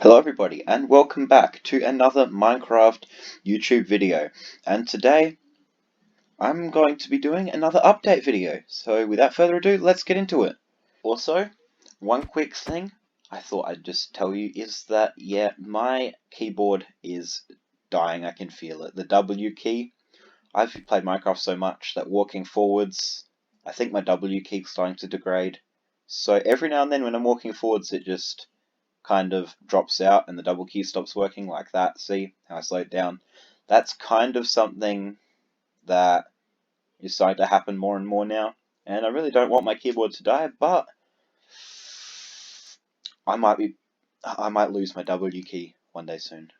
Hello everybody and welcome back to another Minecraft YouTube video, and today I'm going to be doing another update video. So without further ado, let's get into it. Also, one quick thing I thought I'd just tell you is that yeah, my keyboard is dying. I can feel it. The W key. I've played Minecraft so much that walking forwards, I think my W key is starting to degrade. So every now and then when I'm walking forwards it just kind of drops out and the double key stops working like that. See how I slowed down? That's kind of something that is starting to happen more and more now. And I really don't want my keyboard to die, but I might lose my W key one day soon.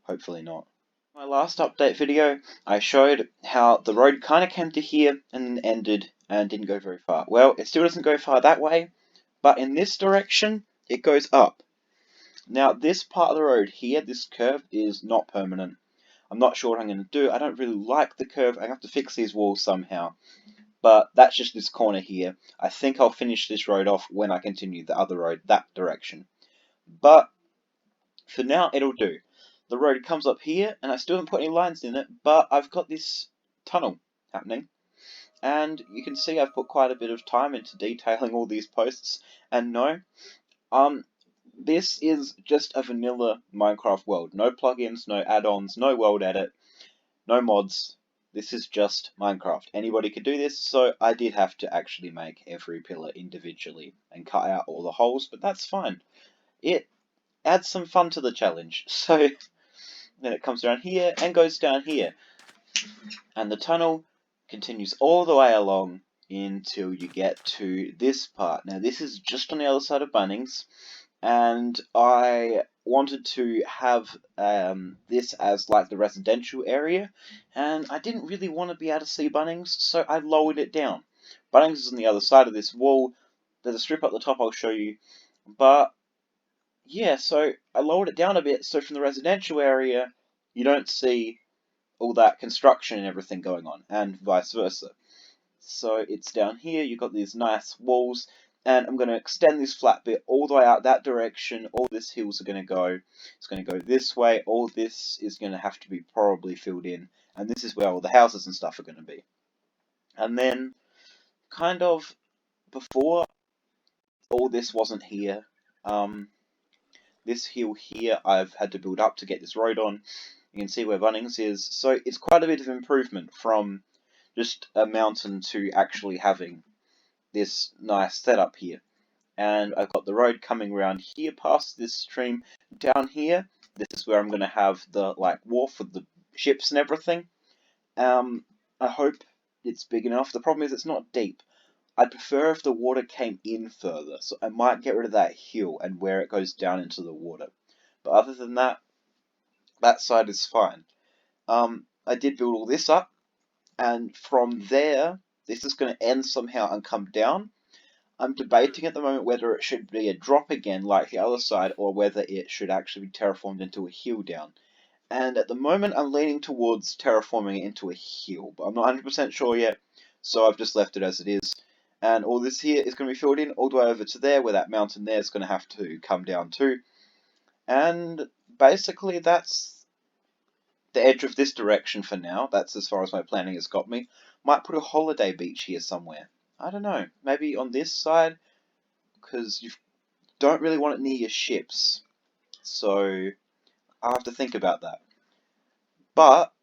Hopefully not. My last update video, I showed how the road kind of came to here and then ended and didn't go very far. Well, it still doesn't go far that way, but in this direction, it goes up. Now, this part of the road here, this curve, is not permanent. I'm not sure what I'm going to do. I don't really like the curve. I have to fix these walls somehow. But that's just this corner here. I think I'll finish this road off when I continue the other road that direction. But for now, it'll do. The road comes up here, and I still haven't put any lines in it, but I've got this tunnel happening. And you can see I've put quite a bit of time into detailing all these posts. And no, this is just a vanilla Minecraft world. No plugins, no add-ons, no world edit, no mods. This is just Minecraft. Anybody could do this, so I did have to actually make every pillar individually and cut out all the holes, but that's fine. It adds some fun to the challenge. So then it comes around here and goes down here. And the tunnel continues all the way along until you get to this part. Now this is just on the other side of Bunnings, and I wanted to have this as like the residential area, and I didn't really want to be able to see Bunnings, so I lowered it down. Bunnings is on the other side of this wall. There's a strip up the top I'll show you, but yeah, so I lowered it down a bit so from the residential area you don't see all that construction and everything going on, and vice versa. So it's down here, you've got these nice walls, and I'm going to extend this flat bit all the way out that direction. All this hills are going to go. It's going to go this way. All this is going to have to be probably filled in, and this is where all the houses and stuff are going to be. And then, kind of before all this wasn't here, this hill here I've had to build up to get this road on. You can see where Bunnings is, so it's quite a bit of improvement from just a mountain to actually having this nice setup here. And I've got the road coming around here past this stream down here. This is where I'm going to have the like wharf with the ships and everything. I hope it's big enough. The problem is it's not deep. I'd prefer if the water came in further, so I might get rid of that hill and where it goes down into the water. But other than that, that side is fine. I did build all this up, and from there, this is going to end somehow and come down. I'm debating at the moment whether it should be a drop again like the other side, or whether it should actually be terraformed into a hill down. And at the moment I'm leaning towards terraforming it into a hill, but I'm not 100% sure yet, so I've just left it as it is. And all this here is going to be filled in all the way over to there, where that mountain there is going to have to come down too. And basically that's the edge of this direction for now. That's as far as my planning has got me. Might put a holiday beach here somewhere. I don't know, maybe on this side, because you don't really want it near your ships. So I'll have to think about that. But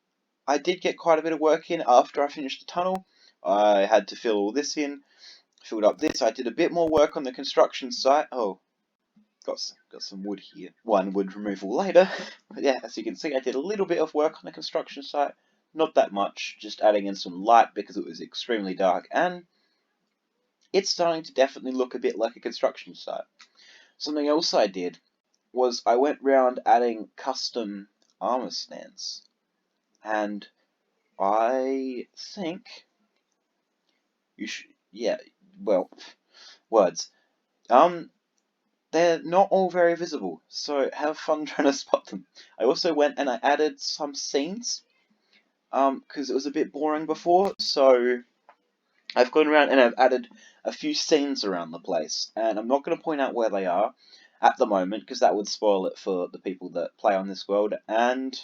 I did get quite a bit of work in after I finished the tunnel. I had to fill all this in, filled up this. I did a bit more work on the construction site. Oh, got some wood here. One wood removal later. But yeah, as you can see, I did a little bit of work on the construction site. Not that much, just adding in some light because it was extremely dark, and it's starting to definitely look a bit like a construction site. Something else I did was I went round adding custom armor stands, and I think you should, yeah, well, words. They're not all very visible, so have fun trying to spot them. I also went and I added some scenes, because it was a bit boring before, so I've gone around and I've added a few scenes around the place, and I'm not going to point out where they are, at the moment, because that would spoil it for the people that play on this world, and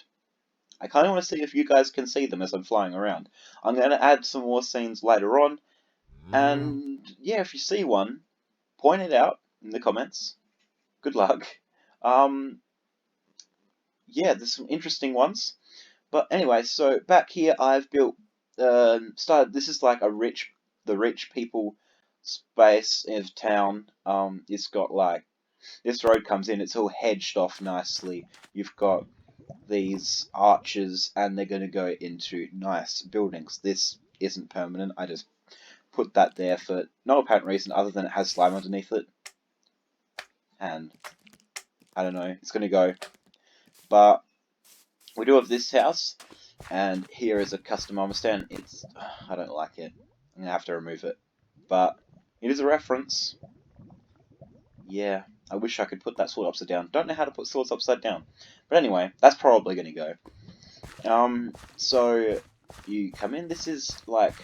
I kind of want to see if you guys can see them as I'm flying around. I'm going to add some more scenes later on, and yeah, if you see one, point it out in the comments. Good luck. Yeah, there's some interesting ones. But anyway, so back here I've built, this is like the rich people space of town. It's got like, this road comes in, it's all hedged off nicely. You've got these arches and they're going to go into nice buildings. This isn't permanent, I just put that there for no apparent reason other than it has slime underneath it. And, I don't know, it's going to go. But, we do have this house. And here is a custom armor stand. I don't like it. I'm gonna have to remove it. But it is a reference. Yeah, I wish I could put that sword upside down. Don't know how to put swords upside down. But anyway, that's probably gonna go. So you come in. This is like,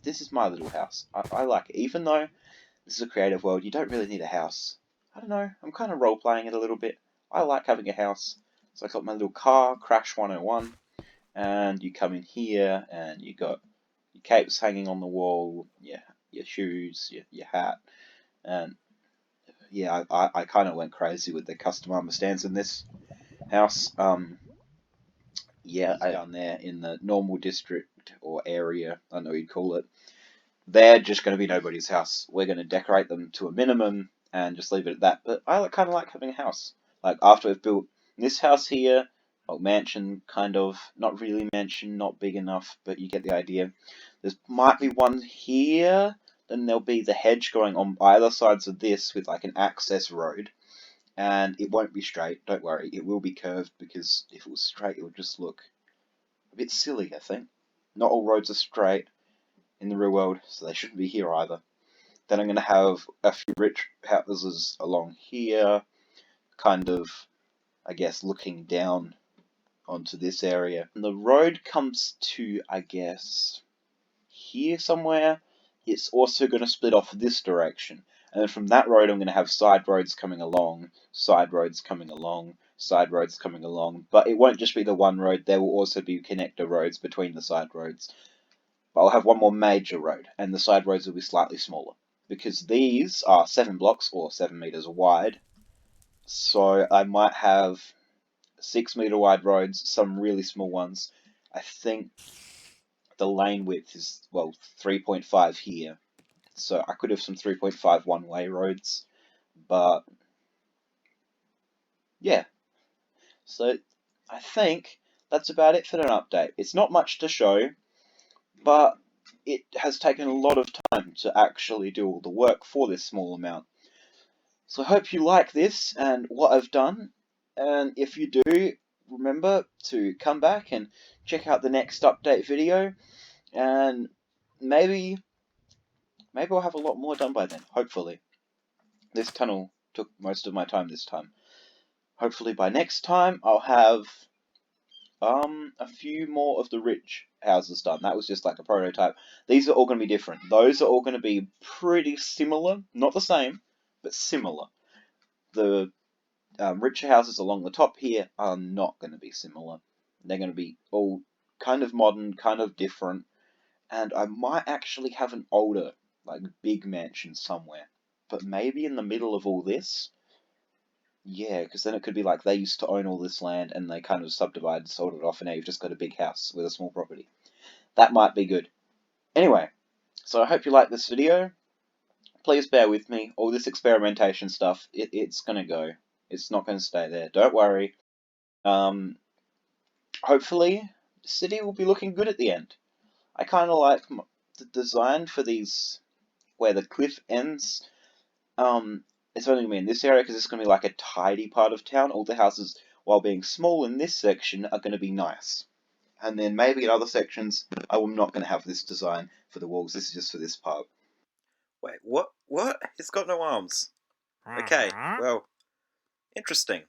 this is my little house. I like it. Even though this is a creative world, you don't really need a house. I don't know. I'm kind of role playing it a little bit. I like having a house. So I got my little car, Crash 101. And you come in here, and you got your capes hanging on the wall, your shoes, your hat, and yeah, I kind of went crazy with the custom armor stands in this house. Yeah, down there in the normal district or area, I don't know what you'd call it, they're just going to be nobody's house. We're going to decorate them to a minimum and just leave it at that. But I kind of like having a house. Like after we've built this house here. Well, mansion, kind of. Not really mansion, not big enough, but you get the idea. There might be one here, then there'll be the hedge going on either sides of this with like an access road. And it won't be straight, don't worry. It will be curved because if it was straight, it would just look a bit silly, I think. Not all roads are straight in the real world, so they shouldn't be here either. Then I'm going to have a few rich houses along here, kind of, I guess, looking down onto this area. And the road comes to, I guess, here somewhere. It's also going to split off this direction. And then from that road I'm going to have side roads coming along, side roads coming along, side roads coming along. But it won't just be the one road, there will also be connector roads between the side roads. But I'll have one more major road, and the side roads will be slightly smaller. Because these are 7 blocks, or 7 meters wide. So I might have 6 meter wide roads, some really small ones. I think the lane width is, well, 3.5 here. So I could have some 3.5 one-way roads, but yeah. So I think that's about it for an update. It's not much to show, but it has taken a lot of time to actually do all the work for this small amount. So I hope you like this and what I've done, and if you do, remember to come back and check out the next update video, and maybe I'll have a lot more done by then, hopefully. This tunnel took most of my time this time. Hopefully by next time I'll have a few more of the rich houses done. That was just like a prototype. These are all going to be different. Those are all going to be pretty similar, not the same, but similar. The richer houses along the top here are not going to be similar. They're going to be all kind of modern, kind of different, and I might actually have an older, like, big mansion somewhere. But maybe in the middle of all this? Yeah, because then it could be like they used to own all this land and they kind of subdivided, sold it off, and now you've just got a big house with a small property. That might be good. Anyway, so I hope you like this video. Please bear with me. All this experimentation stuff, it's going to go. It's not going to stay there. Don't worry. Hopefully, the city will be looking good at the end. I kind of like the design for these, where the cliff ends. It's only going to be in this area because it's going to be like a tidy part of town. All the houses, while being small in this section, are going to be nice. And then maybe in other sections, I'm not going to have this design for the walls. This is just for this part. Wait, what? What? He's got no arms. Okay, well, interesting.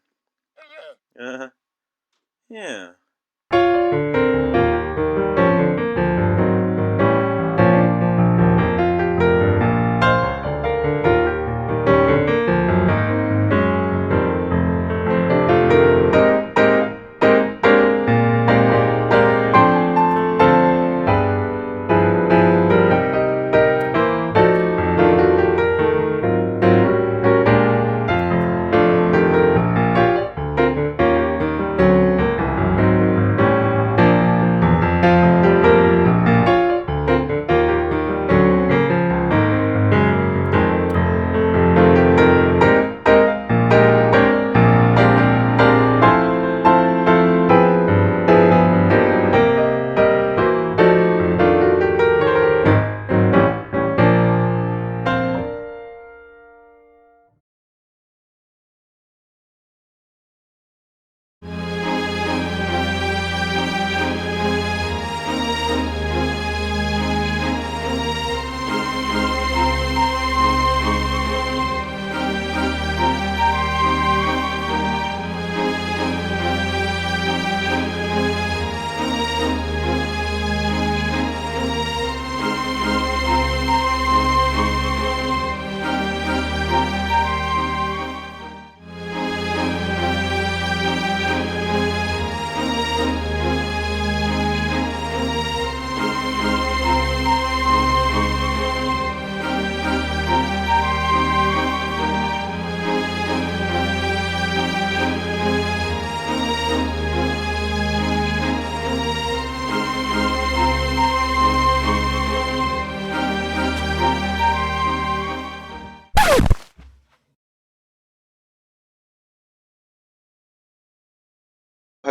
Yeah.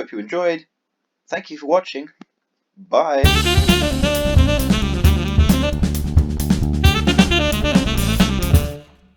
hope you enjoyed. Thank you for watching. Bye.